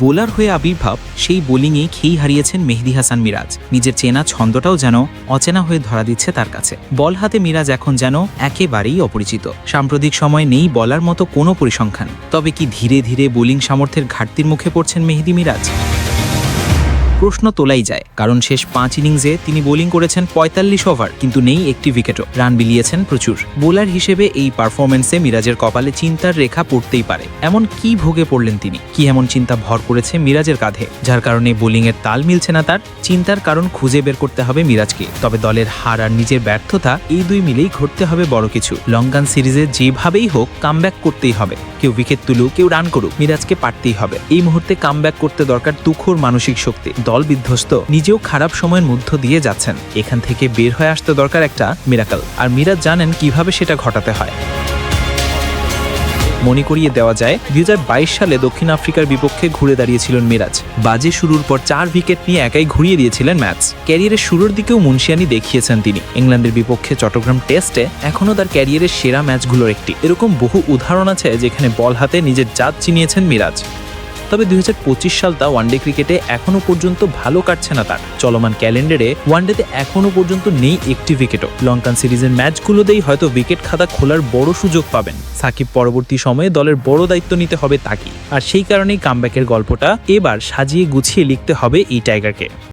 Bowler হয়ে আবির্ভাব, সেই বোলিংয়ে খেই হারিয়েছেন মেহেদী হাসান মিরাজ। নিজের চেনা ছন্দটাও যেন অচেনা হয়ে ধরা দিচ্ছে তার কাছে। বল হাতে মিরাজ এখন যেন একেবারেই অপরিচিত। সাম্প্রতিক সময় নেই বলার মতো কোনো পরিসংখ্যান। তবে কি ধীরে ধীরে বোলিং সামর্থ্যের ঘাটতির মুখে পড়ছেন মেহেদী মিরাজ? প্রশ্ন তোলাই যায়, কারণ শেষ 5 ইনিংসে তিনি বোলিং করেছেন 45 ওভার, কিন্তু নেই একটি উইকেটও। রান বিলিয়েছেন প্রচুর। বোলার হিসেবে এই পারফরমেন্সে মিরাজের কপালে চিন্তার রেখা পড়তেই পারে। এমন কি ভোগে পড়লেন তিনি? কি এমন চিন্তা ভর করেছে মিরাজের কাঁধে, যার কারণে বোলিংয়ের তাল মিলছে না তার? চিন্তার কারণ খুঁজে বের করতে হবে মিরাজকে। তবে দলের হার আর নিজের ব্যর্থতা, এই দুই মিলেই ঘটতে হবে বড় কিছু। লঙ্কান সিরিজে যেভাবেই হোক কামব্যাক করতেই হবে। কেউ উইকেট তুলুক, কেউ রান করুক, মিরাজকে পারতেই হবে। এই মুহূর্তে কামব্যাক করতে দরকার তুখোড় মানসিক শক্তি। দল বিধ্বস্ত, নিজেও খারাপ সময়ের মধ্য দিয়ে যাচ্ছেন। এখান থেকে বের হয়ে আসতে দরকার একটা মিরাকল, আর মিরাজ জানেন কিভাবে সেটা ঘটাতে হয়। মনে করিয়ে দেওয়া যায়, 2022 সালে দক্ষিণ আফ্রিকার বিপক্ষে ঘুরে দাঁড়িয়েছিলেন মিরাজ। বাজে শুরুর পর 4 উইকেট নিয়ে একাই ঘুরিয়ে দিয়েছিলেন ম্যাচ। ক্যারিয়ারের শুরুর দিকেও মুনশিয়ানি দেখিয়েছেন তিনি। ইংল্যান্ডের বিপক্ষে চট্টগ্রাম টেস্টে এখনও তার ক্যারিয়ারের সেরা ম্যাচগুলোর একটি। এরকম বহু উদাহরণ আছে যেখানে বল হাতে নিজের জাত চিনিয়েছেন মিরাজ। তবে 2025 সালটা ওয়ানডে ক্রিকেটে এখনো পর্যন্ত ভালো কাটছে না তার। চলমান ক্যালেন্ডারে ওয়ানডেতে এখনো পর্যন্ত নেই একটি উইকেটও। লঙ্কান সিরিজের ম্যাচগুলোতেই হয়তো উইকেট খাতা খোলার বড় সুযোগ পাবেন। সাকিব পরবর্তী সময়ে দলের বড় দায়িত্ব নিতে হবে তাকে, আর সেই কারণেই কামব্যাকের গল্পটা এবার সাজিয়ে গুছিয়ে লিখতে হবে এই টাইগারকে।